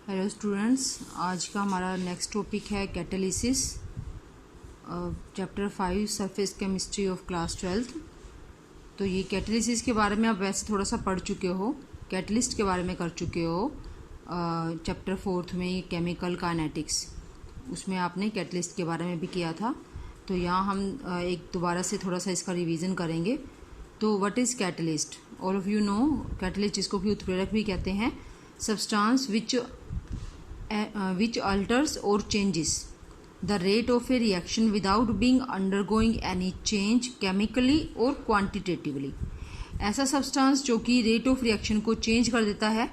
Hello students, आज का हमारा नेक्स्ट टॉपिक है catalysis, chapter 5 surface chemistry of class 12। तो ये कैटालिसिस के बारे में आप वैसे थोड़ा सा पढ़ चुके हो, कैटलिस्ट के बारे में कर चुके हो चैप्टर 4 में केमिकल काइनेटिक्स, उसमें आपने कैटलिस्ट के बारे में भी किया था। तो यहाँ हम एक दोबारा से थोड़ा सा इसका रिवीजन करेंगे। तो what is catalyst? All of you know catalyst, जिसको कि उत्प्रेरक भी कहते हैं, substance which alters or changes the rate of a reaction without being undergoing any change chemically or quantitatively। ऐसा सब्सटेंस जो कि रेट ऑफ रिएक्शन को चेंज कर देता है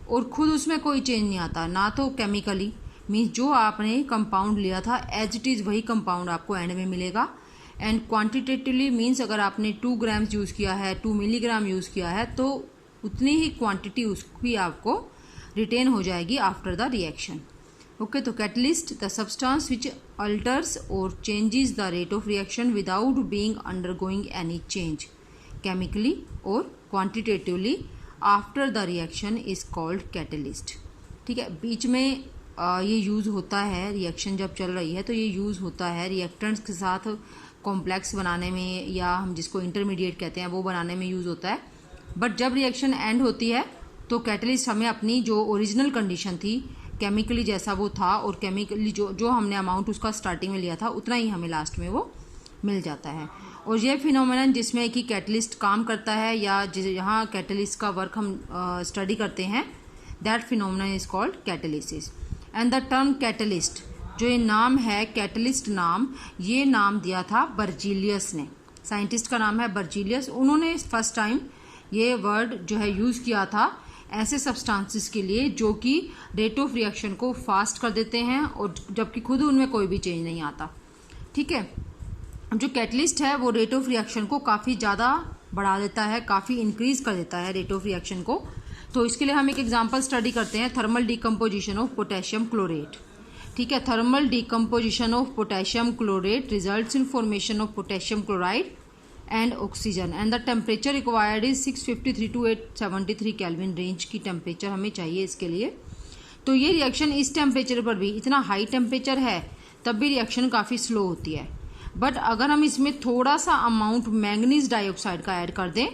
और खुद उसमें कोई चेंज नहीं आता, ना तो केमिकली मीन्स जो आपने कंपाउंड लिया था एज इट इज़ वही कंपाउंड आपको एंड में मिलेगा, एंड क्वांटिटेटिवली मीन्स अगर आपने 2 ग्राम्स यूज़ किया है, 2 मिलीग्राम यूज़ किया है, तो उतनी ही क्वांटिटी उसकी आपको रिटेन हो जाएगी आफ्टर द रिएक्शन। ओके, तो catalyst the substance which alters और changes the rate of reaction without being undergoing any change chemically और quantitatively after the reaction is called catalyst. ठीक है, बीच में ये यूज़ होता है, रिएक्शन जब चल रही है तो ये यूज़ होता है रिएक्टेंट्स के साथ कॉम्प्लेक्स बनाने में, या हम जिसको इंटरमीडिएट कहते हैं वो बनाने में यूज़ होता है। बट जब रिएक्शन एंड होती है तो कैटलिस्ट हमें अपनी जो ओरिजिनल कंडीशन थी केमिकली जैसा वो था, और केमिकली जो हमने अमाउंट उसका स्टार्टिंग में लिया था उतना ही हमें लास्ट में वो मिल जाता है। और ये फिनोमेनन जिसमें कि कैटलिस्ट काम करता है, या जहाँ कैटलिस्ट का वर्क हम स्टडी करते हैं, that phenomenon is called catalysis. And the term catalyst, जो ये नाम है कैटलिस्ट नाम, ये नाम दिया था बर्जीलियस ने, साइंटिस्ट का नाम है बर्जीलियस। उन्होंने फर्स्ट टाइम ये वर्ड जो है यूज़ किया था ऐसे सब्सटेंसेस के लिए जो कि रेट ऑफ रिएक्शन को फास्ट कर देते हैं और जबकि खुद उनमें कोई भी चेंज नहीं आता। ठीक है, जो कैटलिस्ट है वो रेट ऑफ रिएक्शन को काफ़ी ज़्यादा बढ़ा देता है, काफ़ी इंक्रीज कर देता है रेट ऑफ रिएक्शन को। तो इसके लिए हम एक एग्जांपल स्टडी करते हैं, thermal decomposition of potassium chlorate. ठीक है, thermal decomposition of potassium chlorate results in formation of potassium chloride and oxygen, and the temperature required is 653 to 873 kelvin range की टेम्परेचर हमें चाहिए इसके लिए। तो ये रिएक्शन इस टेम्परेचर पर भी, इतना हाई टेम्परेचर है तब भी रिएक्शन काफ़ी स्लो होती है। बट अगर हम इसमें थोड़ा सा अमाउंट मैंगनीज डाइऑक्साइड का ऐड कर दें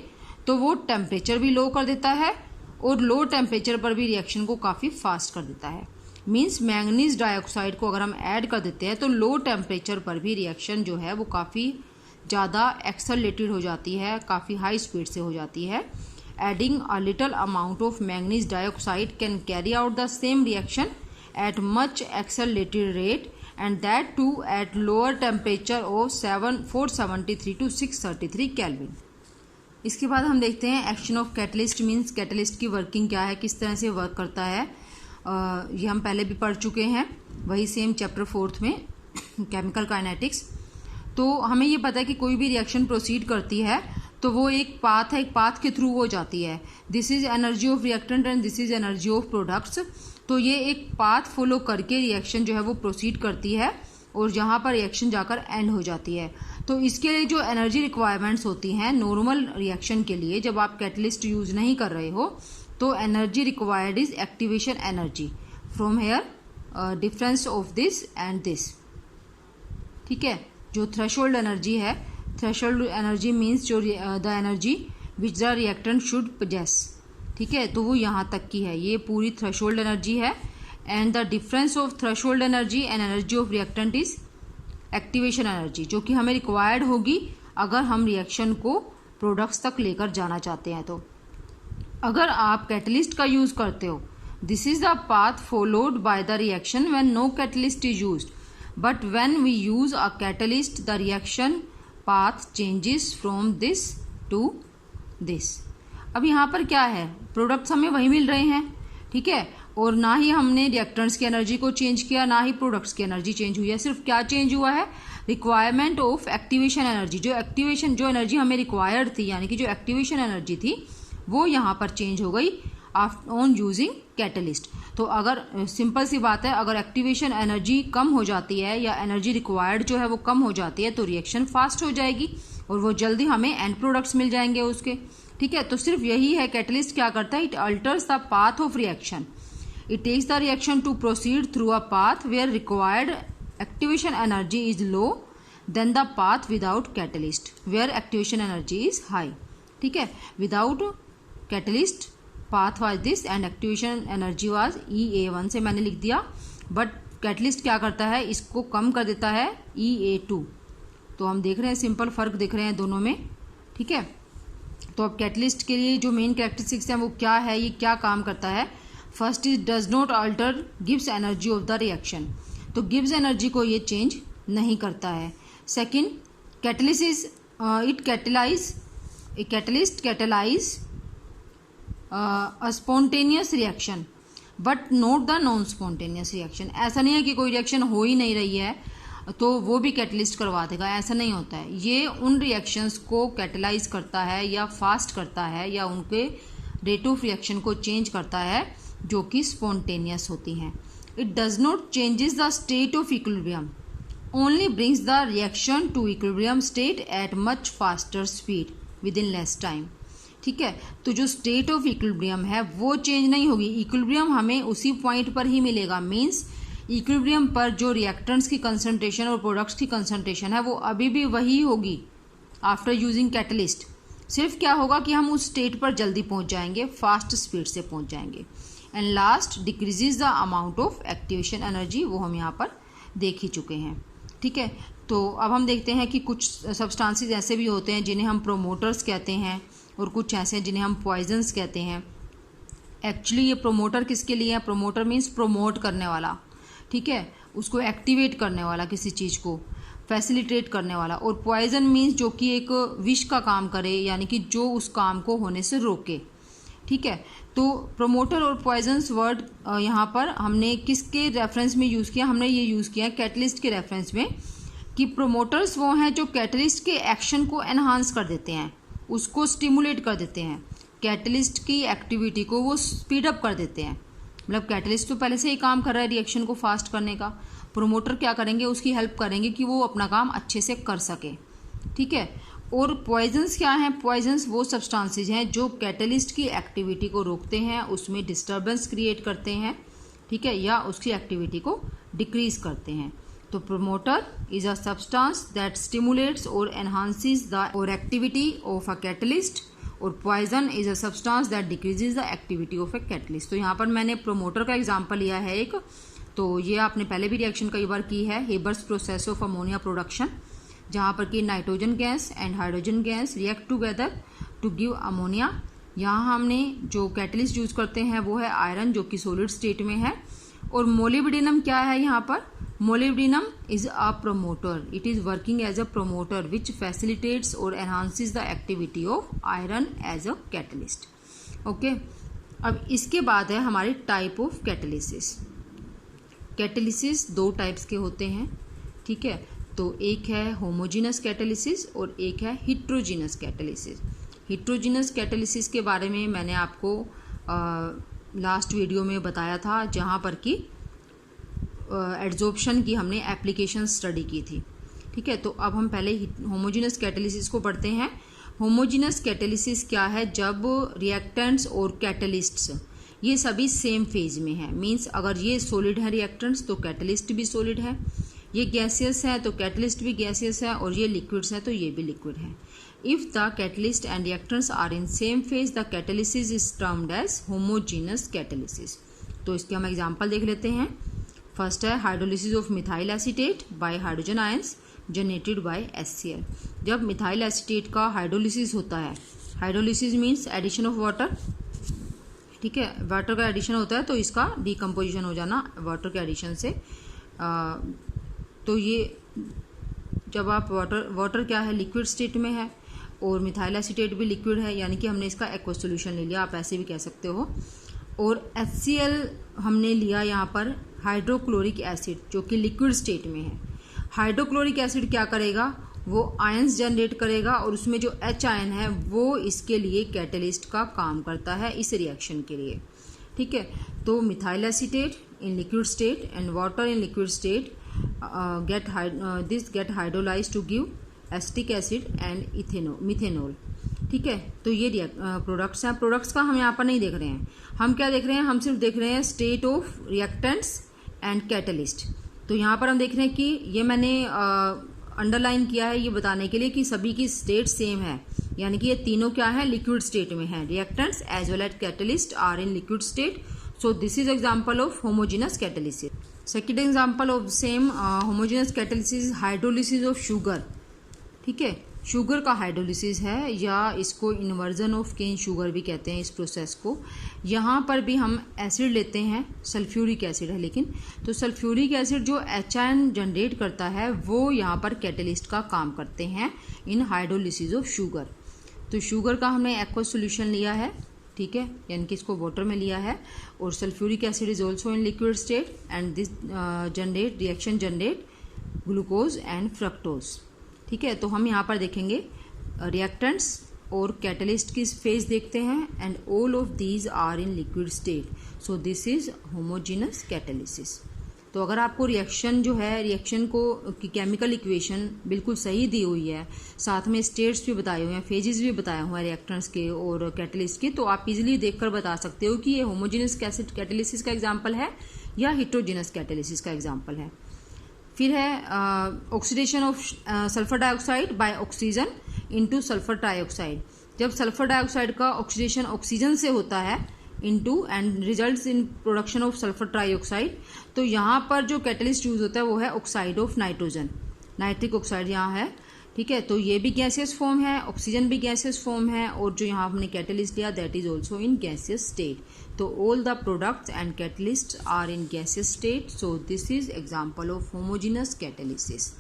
तो वो टेम्परेचर भी लो कर देता है और लो टेम्परेचर पर भी रिएक्शन को काफ़ी फास्ट कर देता है। मीन्स मैंगनीज डाइऑक्साइड को अगर हम ऐड कर देते हैं तो लो टेम्परेचर पर भी रिएक्शन जो है वो काफ़ी ज़्यादा एक्सेलरेटेड हो जाती है, काफ़ी हाई स्पीड से हो जाती है। Adding a little amount of manganese dioxide can carry out the same reaction at much accelerated rate, and that too at lower temperature of 473 to 633 kelvin. इसके बाद हम देखते हैं action of catalyst, means catalyst की working क्या है, किस तरह से वर्क करता है। ये हम पहले भी पढ़ चुके हैं, वही सेम चैप्टर 4 में केमिकल काइनेटिक्स। तो हमें ये पता है कि कोई भी रिएक्शन प्रोसीड करती है तो वो एक पाथ है, एक पाथ के थ्रू वो जाती है। This is energy of reactant and this is energy of products. तो ये एक पाथ फॉलो करके रिएक्शन जो है वो प्रोसीड करती है और जहाँ पर रिएक्शन जाकर एंड हो जाती है। तो इसके लिए जो एनर्जी रिक्वायरमेंट्स होती हैं नॉर्मल रिएक्शन के लिए, जब आप कैटलिस्ट यूज नहीं कर रहे हो, तो energy required is activation energy from here difference of this and this. ठीक है, जो थ्रेशोल्ड एनर्जी है, थ्रेशोल्ड एनर्जी मीन्स जो the energy which the reactant should possess. ठीक है, तो वो यहाँ तक की है, ये पूरी थ्रेशोल्ड एनर्जी है। And the difference of threshold energy and energy of reactant is activation energy, जो कि हमें रिक्वायर्ड होगी अगर हम रिएक्शन को प्रोडक्ट्स तक लेकर जाना चाहते हैं। तो अगर आप कैटलिस्ट का यूज करते हो, this is the path followed by the reaction when no catalyst is used, but when we use a catalyst the reaction path changes from this to this। अब यहाँ पर क्या है, प्रोडक्ट्स हमें वही मिल रहे हैं, ठीक है, और ना ही हमने रिएक्टेंट्स की एनर्जी को चेंज किया, ना ही प्रोडक्ट्स की एनर्जी चेंज हुई है। सिर्फ क्या चेंज हुआ है, रिक्वायरमेंट ऑफ एक्टिवेशन एनर्जी। जो एनर्जी हमें रिक्वायर्ड थी, यानी कि जो एक्टिवेशन एनर्जी थी, वो यहाँ पर चेंज हो गई ऑन यूजिंग कैटलिस्ट। तो अगर सिंपल सी बात है, अगर एक्टिवेशन एनर्जी कम हो जाती है या एनर्जी रिक्वायर्ड जो है वो कम हो जाती है तो रिएक्शन फास्ट हो जाएगी और वो जल्दी हमें एंड प्रोडक्ट्स मिल जाएंगे उसके। ठीक है, तो सिर्फ यही है, कैटलिस्ट क्या करता है, it altars the path of reaction It takes the reaction to proceed through a path where required activation energy is low than the path without catalyst where activation energy is high. ठीक है, without catalyst path was this and activation energy was EA1 से मैंने लिख दिया, but catalyst क्या करता है, इसको कम कर देता है EA2. तो हम देख रहे हैं सिंपल फर्क दिख रहे हैं दोनों में. ठीक है, तो अब कैटलिस्ट के लिए जो मेन कैरेक्टरिस्टिक्स हैं वो क्या है, ये क्या काम करता है. First is does not alter gives energy of the reaction. तो गिव्स एनर्जी को ये चेंज नहीं करता है. Second, catalysis it catalyst catalyse a spontaneous reaction but not the non spontaneous reaction. ऐसा नहीं है कि कोई रिएक्शन हो ही नहीं रही है तो वो भी कैटलिस्ट करवा देगा, ऐसा नहीं होता है. ये उन रिएक्शंस को कैटेलाइज करता है या फास्ट करता है या उनके रेट ऑफ रिएक्शन को चेंज करता है जो कि स्पॉन्टेनियस होती हैं. It does not changes the state of equilibrium, only brings the reaction to equilibrium state at much faster speed with in less time. ठीक है, तो जो स्टेट ऑफ इक्विलिब्रियम है वो चेंज नहीं होगी. इक्विलिब्रियम हमें उसी पॉइंट पर ही मिलेगा. मीन्स इक्विलिब्रियम पर जो रिएक्टेंट्स की कंसंट्रेशन और प्रोडक्ट्स की कंसंट्रेशन है वो अभी भी वही होगी आफ्टर यूजिंग कैटलिस्ट. सिर्फ क्या होगा कि हम उस स्टेट पर जल्दी पहुंच जाएंगे, फास्ट स्पीड से पहुंच जाएंगे. And last, decreases the amount of activation energy, वो हम यहाँ पर देख ही चुके हैं. ठीक है, तो अब हम देखते हैं कि कुछ सब्सटेंसेस ऐसे भी होते हैं जिन्हें हम प्रोमोटर्स कहते हैं और कुछ ऐसे हैं जिन्हें हम पॉइजन्स कहते हैं. एक्चुअली ये प्रोमोटर किसके लिए है, प्रोमोटर मीन्स प्रोमोट करने वाला. ठीक है, उसको एक्टिवेट करने वाला, किसी चीज़ को फैसिलिटेट करने वाला. और पॉइजन मीन्स जो कि एक विष का काम करे, यानी कि जो उस काम को होने से रोके. ठीक है, तो प्रोमोटर और पॉइजन्स वर्ड यहाँ पर हमने किसके रेफरेंस में यूज़ किया, हमने ये यूज़ किया कैटलिस्ट के रेफरेंस में, कि प्रोमोटर्स वो हैं जो कैटलिस्ट के एक्शन को एनहांस कर देते हैं, उसको स्टिमुलेट कर देते हैं, कैटलिस्ट की एक्टिविटी को वो स्पीड अप कर देते हैं. मतलब कैटलिस्ट तो पहले से ही काम कर रहा है रिएक्शन को फास्ट करने का, प्रोमोटर क्या करेंगे, उसकी हेल्प करेंगे कि वो अपना काम अच्छे से कर सके. ठीक है, और पॉइजन्स क्या हैं, पॉइजन्स वो सब्सटेंसेस हैं जो कैटलिस्ट की एक्टिविटी को रोकते हैं, उसमें डिस्टर्बेंस क्रिएट करते हैं. ठीक है, या उसकी एक्टिविटी को डिक्रीज करते हैं. तो promoter is a substance that stimulates और एनहांसेस द और एक्टिविटी ऑफ अ कैटलिस्ट, और poison is a substance that decreases the activity of a catalyst. तो यहाँ पर मैंने प्रोमोटर का एग्जांपल लिया है एक, तो ये आपने पहले भी रिएक्शन कई बार की है, Haber's process of ammonia production, जहाँ पर कि nitrogen gas and hydrogen gas react together to give ammonia. यहाँ हमने जो कैटलिस्ट यूज करते हैं वो है आयरन, जो कि सॉलिड स्टेट में है. और मोलिब्डेनम क्या है यहाँ पर, molybdenum is a promoter, it is working as a promoter which facilitates और enhances the activity of iron as a catalyst. Okay, अब इसके बाद है हमारी टाइप ऑफ कैटलिसिस. कैटलिसिस दो टाइप्स के होते हैं. ठीक है, तो एक है होमोजीनस कैटलिसिस और एक है हिट्रोजीनस कैटलिसिस. हिट्रोजीनस कैटलिसिस के बारे में मैंने आपको लास्ट वीडियो में बताया था, जहाँ पर कि एड्जॉर्प्शन की हमने एप्लीकेशन स्टडी की थी. ठीक है, तो अब हम पहले होमोजीनस कैटलिसिस को पढ़ते हैं. होमोजीनस कैटलिसिस क्या है, जब रिएक्टेंट्स और कैटलिस्ट्स ये सभी सेम फेज में है. मींस अगर ये सॉलिड है रिएक्टेंट्स तो कैटलिस्ट भी सॉलिड है, ये गैसियस है तो कैटलिस्ट भी गैसियस है, और ये लिक्विड्स है तो ये भी लिक्विड है. If the catalyst and reactants are in same phase the catalysis is termed as homogeneous catalysis. तो इसके हम एग्जांपल देख लेते हैं. फर्स्ट है hydrolysis of methyl acetate by hydrogen ions generated by HCl. जब मिथाइल एसीटेट का हाइड्रोलिसिस होता है, hydrolysis means addition of water. ठीक है, वाटर का एडिशन होता है तो इसका डिकम्पोजिशन हो जाना वाटर के एडिशन से. तो ये जब आप वाटर क्या है, लिक्विड स्टेट में है, और मिथाइल एसीटेट भी लिक्विड है, यानी कि हमने इसका एक्वस सॉल्यूशन ले लिया, आप ऐसे भी कह सकते हो. और HCl हमने लिया यहाँ पर हाइड्रोक्लोरिक एसिड, जो कि लिक्विड स्टेट में है. हाइड्रोक्लोरिक एसिड क्या करेगा, वो आयंस जनरेट करेगा, और उसमें जो H आयन है वो इसके लिए कैटलिस्ट का काम करता है इस रिएक्शन के लिए. ठीक है, तो methyl acetate in liquid state and water in liquid state get hydrolyzed to give acetic acid and methanol. ठीक है, तो ये प्रोडक्ट्स हैं। प्रोडक्ट्स का हम यहाँ पर नहीं देख रहे हैं, हम क्या देख रहे हैं, हम सिर्फ देख रहे हैं state of reactants and catalyst. तो यहाँ पर हम देख रहे हैं कि ये मैंने अंडरलाइन किया है ये बताने के लिए कि सभी की स्टेट सेम है, यानी कि ये तीनों क्या है, लिक्विड स्टेट में है। Reactants as well as catalyst are in liquid state, so this is example of homogeneous catalysis. Second example of same homogeneous catalysis, hydrolysis of sugar. ठीक है, शुगर का हाइड्रोलिसिस है, या इसको इन्वर्जन ऑफ केन शुगर भी कहते हैं इस प्रोसेस को। यहाँ पर भी हम एसिड लेते हैं, सल्फ्यूरिक एसिड है लेकिन, तो सल्फ्यूरिक एसिड जो HN जनरेट करता है वो यहाँ पर कैटलिस्ट का काम करते हैं इन हाइड्रोलिसिस ऑफ शुगर। तो शुगर का हमने एक्वस सोल्यूशन लिया है, ठीक है, यानी कि इसको वाटर में लिया है, और sulphuric acid is also in liquid state and this reaction generate glucose and fructose. ठीक है, तो हम यहाँ पर देखेंगे रिएक्टेंट्स और कैटलिस्ट की फेज देखते हैं, and all of these are in liquid state, so this is homogeneous catalysis. तो अगर आपको रिएक्शन जो है, रिएक्शन को की केमिकल इक्वेशन बिल्कुल सही दी हुई है, साथ में स्टेट्स भी बताए हुए हैं, फेजेस भी बताए हुए हैं रिएक्टेंट्स के और कैटलिस्ट के, तो आप इजीली देखकर बता सकते हो कि ये होमोजेनस कैटलिसिस का एग्जाम्पल है या हेटेरोजेनस कैटलिसिस का एग्जाम्पल है। फिर है oxidation of sulphur dioxide by oxygen into sulphur trioxide. जब सल्फर डाइऑक्साइड का ऑक्सीडेशन ऑक्सीजन से होता है into and results in production of sulphur trioxide, तो यहाँ पर जो कैटलिस्ट यूज होता है वो है oxide of nitrogen, nitric oxide यहाँ है। ठीक है, तो ये भी गैसियस फॉर्म है, ऑक्सीजन भी गैसियस फॉर्म है, और जो यहाँ हमने कैटलिस्ट लिया that is also in gaseous state. तो all the products and catalyst are in gaseous state, so this is example of homogeneous catalysis.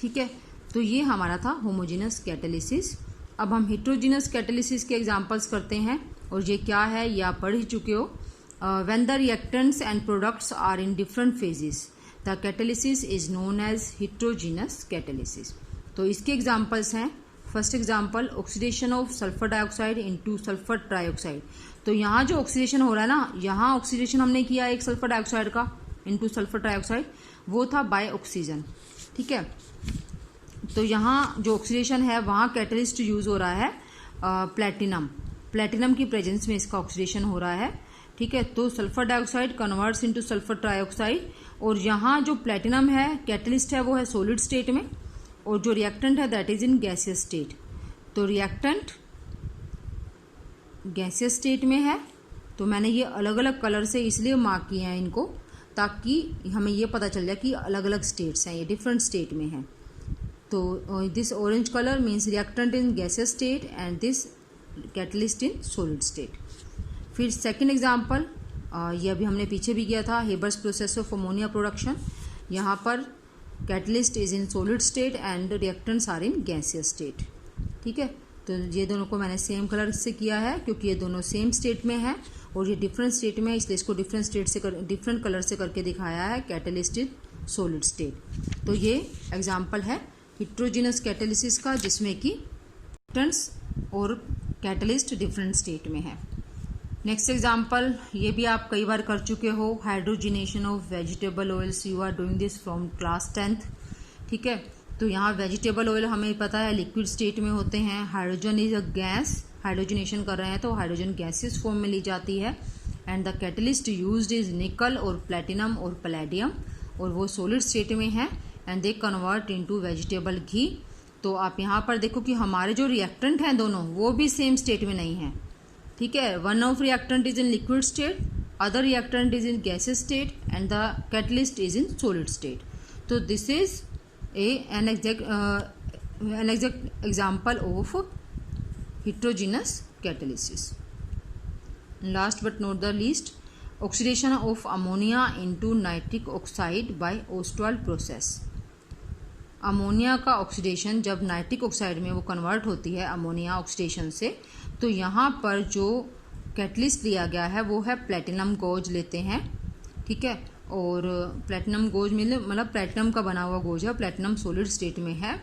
ठीक है, तो ये हमारा था होमोजेनस कैटलिसिस। अब हम हेटेरोजेनस कैटलिसिस के एग्जांपल्स करते हैं, और ये क्या है ये आप पढ़ ही चुके हो। When the reactants and products are in different phases the catalysis is known as heterogeneous catalysis. तो इसके एग्जांपल्स हैं, first example oxidation of sulphur dioxide into sulphur trioxide. तो यहाँ जो ऑक्सीडेशन हो रहा है ना, यहाँ ऑक्सीडेशन हमने किया एक सल्फर डाइऑक्साइड का इनटू सल्फर ट्राइऑक्साइड, वो था बाय ऑक्सीजन। ठीक है, तो यहाँ जो ऑक्सीडेशन है वहाँ कैटलिस्ट यूज हो रहा है प्लेटिनम, प्लेटिनम की प्रेजेंस में इसका ऑक्सीडेशन हो रहा है। ठीक है, तो sulphur dioxide converts into sulphur trioxide, और यहाँ जो प्लेटिनम है कैटलिस्ट है वो है सॉलिड स्टेट में, और जो रिएक्टेंट है that is in gaseous state. तो रिएक्टेंट गैसियस स्टेट में है, तो मैंने ये अलग अलग कलर से इसलिए मार्क किए हैं इनको, ताकि हमें ये पता चल जाए कि अलग अलग स्टेट्स हैं, ये डिफरेंट स्टेट में हैं। तो this orange colour means reactant in gaseous state and this catalyst in solid state. फिर सेकेंड एग्जाम्पल, ये अभी हमने पीछे भी किया था, Haber's process of ammonia production. यहाँ पर catalyst is in solid state and reactants are in gaseous state. ठीक है, तो ये दोनों को मैंने सेम कलर से किया है क्योंकि ये दोनों सेम स्टेट में है और ये डिफरेंट स्टेट में है, इसलिए इसको डिफरेंट स्टेट से डिफरेंट कलर से करके दिखाया है, कैटलिस्ट इन सॉलिड स्टेट। तो ये एग्जाम्पल है हेटेरोजेनस कैटलिसिस का, जिसमें कि रिएक्टेंट्स और कैटलिस्ट डिफरेंट स्टेट में है। नेक्स्ट एग्जाम्पल, ये भी आप कई बार कर चुके हो, hydrogenation of vegetable oils. You are doing this from class 10th। ठीक है, तो यहाँ वेजिटेबल ऑयल हमें पता है लिक्विड स्टेट में होते हैं, hydrogen is a gas, hydrogenation कर रहे हैं तो हाइड्रोजन गैसियस फॉर्म में ली जाती है, and the catalyst used is निकल और प्लेटिनम और पैलेडियम, और वो सॉलिड स्टेट में है and they convert into vegetable ghee. तो आप यहाँ पर देखो कि हमारे जो रिएक्टेंट हैं दोनों वो भी सेम स्टेट में नहीं है। ठीक है, one of reactant is in liquid state, other reactant is in gaseous state and the catalyst is in solid state. तो this is an exact example of heterogeneous catalysis. Last but not the least, oxidation of ammonia into nitric oxide by Ostwald process. Ammonia का oxidation जब nitric oxide में वो convert होती है ammonia oxidation से, तो यहाँ पर जो कैटलिस्ट लिया गया है वो है प्लेटिनम गोज लेते हैं। ठीक है, और प्लेटिनम गोज मतलब प्लेटिनम का बना हुआ गोज है, प्लेटिनम सॉलिड स्टेट में है।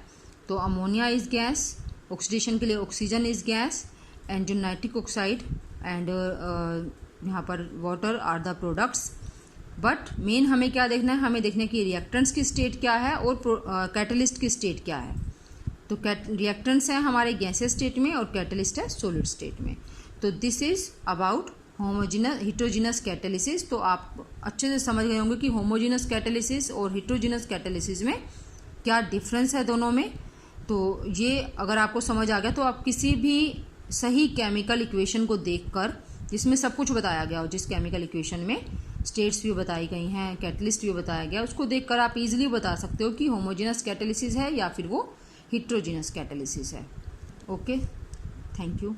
तो अमोनिया इज गैस, ऑक्सीडेशन के लिए ऑक्सीजन इज गैस, एंड जो नाइट्रिक ऑक्साइड एंड यहाँ पर water are the products. But main हमें क्या देखना है, हमें देखना है कि रिएक्टेंट्स की स्टेट क्या है और कैटलिस्ट की स्टेट क्या है। तो रिएक्टेंट्स हैं हमारे गैसियस स्टेट में और कैटलिस्ट है सॉलिड स्टेट में। तो this is about homogeneous heterogeneous catalysis. तो आप अच्छे से समझ गए होंगे कि होमोजेनस कैटालिसिस और हिट्रोजीनस कैटालिसिस में क्या डिफरेंस है दोनों में। तो ये अगर आपको समझ आ गया तो आप किसी भी सही केमिकल इक्वेशन को देखकर, जिसमें सब कुछ बताया गया हो, जिस केमिकल इक्वेशन में स्टेट्स भी बताई गई हैं, कैटलिस्ट भी बताया गया, उसको देखकर आप इजीली बता सकते हो कि होमोजेनस कैटालिसिस है या फिर वो हिट्रोजीनस कैटालिसिस है। Okay, thank you.